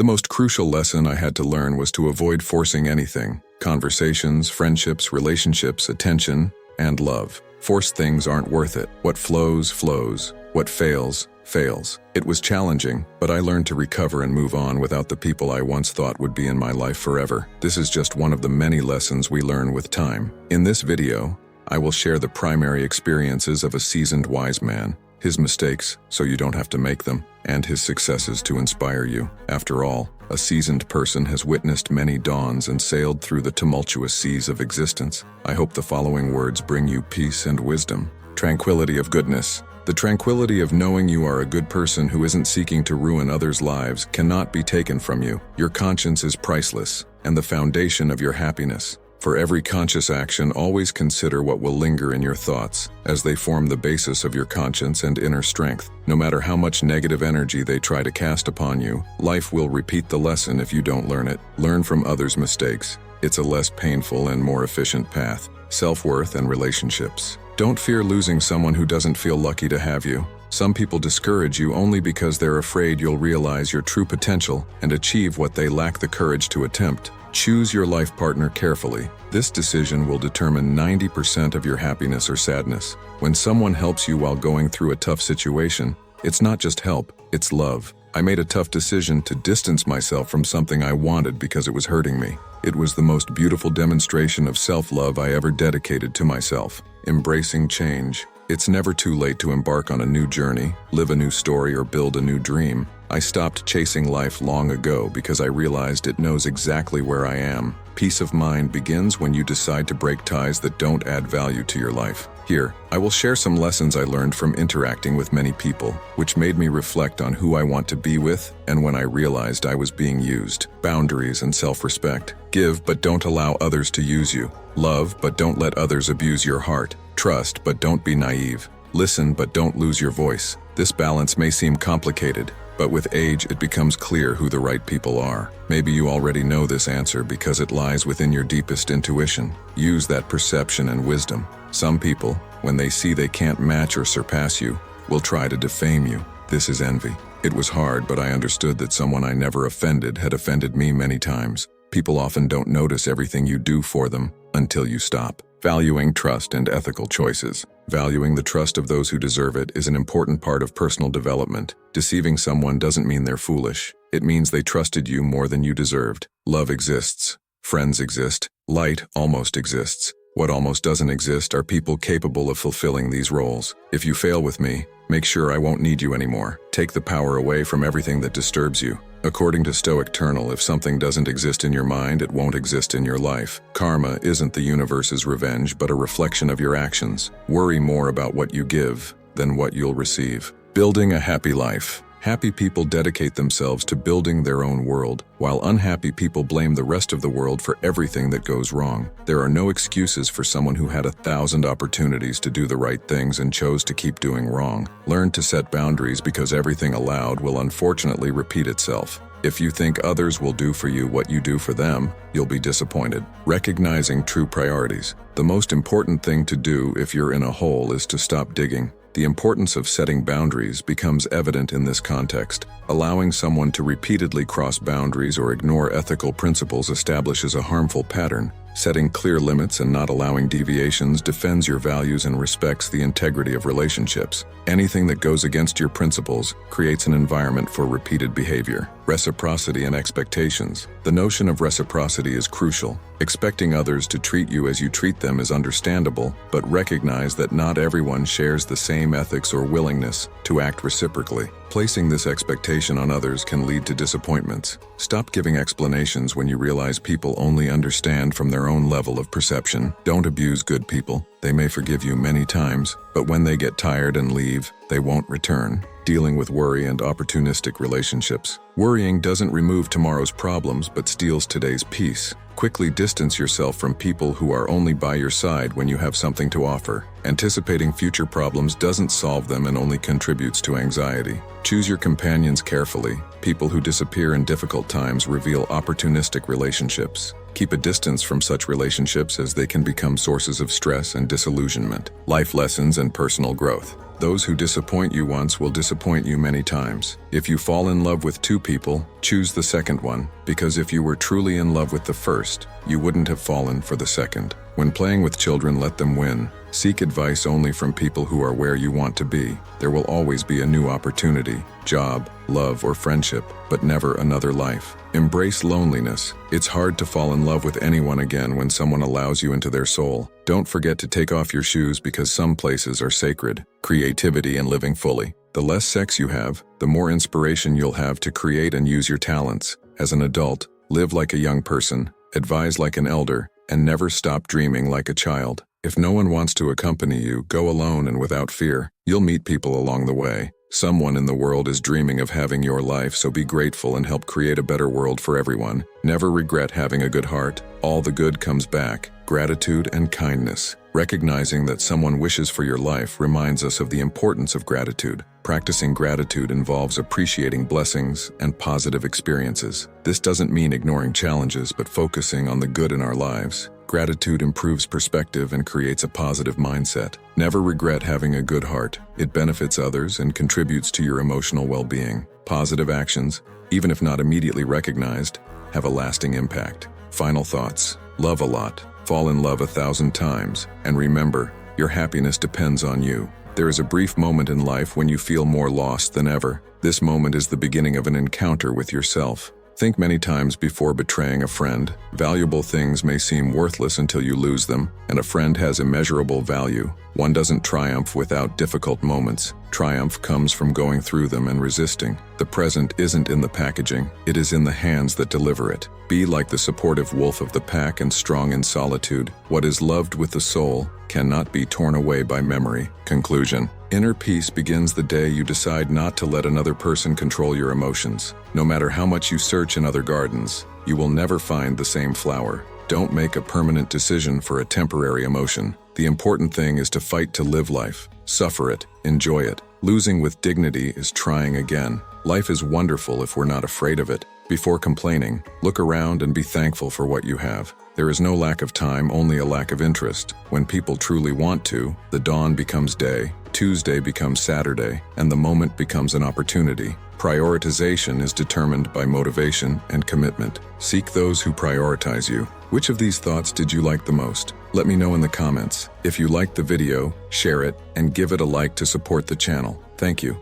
The most crucial lesson I had to learn was to avoid forcing anything: conversations, friendships, relationships, attention, and love. Forced things aren't worth it. What flows, flows. What fails, fails. It was challenging, but I learned to recover and move on without the people I once thought would be in my life forever. This is just one of the many lessons we learn with time. In this video, I will share the primary experiences of a seasoned wise man, his mistakes so you don't have to make them, and his successes to inspire you. After all, a seasoned person has witnessed many dawns and sailed through the tumultuous seas of existence. I hope the following words bring you peace and wisdom. Tranquility of Goodness. The tranquility of knowing you are a good person who isn't seeking to ruin others' lives cannot be taken from you. Your conscience is priceless and the foundation of your happiness. For every conscious action, always consider what will linger in your thoughts, as they form the basis of your conscience and inner strength. No matter how much negative energy they try to cast upon you, life will repeat the lesson if you don't learn it. Learn from others' mistakes. It's a less painful and more efficient path. Self-worth and relationships. Don't fear losing someone who doesn't feel lucky to have you. Some people discourage you only because they're afraid you'll realize your true potential and achieve what they lack the courage to attempt. Choose your life partner carefully. This decision will determine 90% of your happiness or sadness. When someone helps you while going through a tough situation, it's not just help, it's love. I made a tough decision to distance myself from something I wanted because it was hurting me. It was the most beautiful demonstration of self-love I ever dedicated to myself. Embracing change. It's never too late to embark on a new journey, live a new story, or build a new dream. I stopped chasing life long ago because I realized it knows exactly where I am. Peace of mind begins when you decide to break ties that don't add value to your life. Here, I will share some lessons I learned from interacting with many people, which made me reflect on who I want to be with and when I realized I was being used. Boundaries and self-respect. Give, but don't allow others to use you. Love, but don't let others abuse your heart. Trust, but don't be naive. Listen, but don't lose your voice. This balance may seem complicated, but with age it becomes clear who the right people are. Maybe you already know this answer because it lies within your deepest intuition. Use that perception and wisdom. Some people, when they see they can't match or surpass you, will try to defame you. This is envy. It was hard, but I understood that someone I never offended had offended me many times. People often don't notice everything you do for them until you stop. Valuing trust and ethical choices. Valuing the trust of those who deserve it is an important part of personal development. Deceiving someone doesn't mean they're foolish. It means they trusted you more than you deserved. Love exists. Friends exist. Light almost exists. What almost doesn't exist are people capable of fulfilling these roles. If you fail with me, make sure I won't need you anymore. Take the power away from everything that disturbs you. According to Stoicternal, if something doesn't exist in your mind, it won't exist in your life. Karma isn't the universe's revenge, but a reflection of your actions. Worry more about what you give than what you'll receive. Building a happy life. Happy people dedicate themselves to building their own world, while unhappy people blame the rest of the world for everything that goes wrong. There are no excuses for someone who had 1,000 opportunities to do the right things and chose to keep doing wrong. Learn to set boundaries because everything allowed will unfortunately repeat itself. If you think others will do for you what you do for them, you'll be disappointed. Recognizing true priorities. The most important thing to do if you're in a hole is to stop digging. The importance of setting boundaries becomes evident in this context. Allowing someone to repeatedly cross boundaries or ignore ethical principles establishes a harmful pattern. Setting clear limits and not allowing deviations defends your values and respects the integrity of relationships. Anything that goes against your principles creates an environment for repeated behavior. Reciprocity and Expectations. The notion of reciprocity is crucial. Expecting others to treat you as you treat them is understandable, but recognize that not everyone shares the same ethics or willingness to act reciprocally. Placing this expectation on others can lead to disappointments. Stop giving explanations when you realize people only understand from their own level of perception. Don't abuse good people. They may forgive you many times, but when they get tired and leave, they won't return. Dealing with worry and opportunistic relationships. Worrying doesn't remove tomorrow's problems, but steals today's peace. Quickly distance yourself from people who are only by your side when you have something to offer. Anticipating future problems doesn't solve them and only contributes to anxiety. Choose your companions carefully. People who disappear in difficult times reveal opportunistic relationships. Keep a distance from such relationships as they can become sources of stress and disillusionment. Life lessons and personal growth. Those who disappoint you once will disappoint you many times. If you fall in love with two people, choose the second one, because if you were truly in love with the first, you wouldn't have fallen for the second. When playing with children, let them win. Seek advice only from people who are where you want to be. There will always be a new opportunity, job, love, or friendship, but never another life. Embrace loneliness. It's hard to fall in love with anyone again when someone allows you into their soul. Don't forget to take off your shoes because some places are sacred. Creativity and living fully. The less sex you have, the more inspiration you'll have to create and use your talents. As an adult, live like a young person, advise like an elder, and never stop dreaming like a child. If no one wants to accompany you, go alone and without fear. You'll meet people along the way. Someone in the world is dreaming of having your life, so be grateful and help create a better world for everyone. Never regret having a good heart. All the good comes back. Gratitude and kindness. Recognizing that someone wishes for your life reminds us of the importance of gratitude. Practicing gratitude involves appreciating blessings and positive experiences. This doesn't mean ignoring challenges, but focusing on the good in our lives. Gratitude improves perspective and creates a positive mindset. Never regret having a good heart. It benefits others and contributes to your emotional well-being. Positive actions, even if not immediately recognized, have a lasting impact. Final thoughts. Love a lot. Fall in love 1,000 times. And remember, your happiness depends on you. There is a brief moment in life when you feel more lost than ever. This moment is the beginning of an encounter with yourself. Think many times before betraying a friend. Valuable things may seem worthless until you lose them, and a friend has immeasurable value. One doesn't triumph without difficult moments. Triumph comes from going through them and resisting. The present isn't in the packaging, it is in the hands that deliver it. Be like the supportive wolf of the pack and strong in solitude. What is loved with the soul cannot be torn away by memory. Conclusion. Inner peace begins the day you decide not to let another person control your emotions. No matter how much you search in other gardens, you will never find the same flower. Don't make a permanent decision for a temporary emotion. The important thing is to fight to live life. Suffer it, enjoy it. Losing with dignity is trying again. Life is wonderful if we're not afraid of it. Before complaining, look around and be thankful for what you have. There is no lack of time, only a lack of interest. When people truly want to, the dawn becomes day, Tuesday becomes Saturday, and the moment becomes an opportunity. Prioritization is determined by motivation and commitment. Seek those who prioritize you. Which of these thoughts did you like the most? Let me know in the comments. If you liked the video, share it and give it a like to support the channel. Thank you.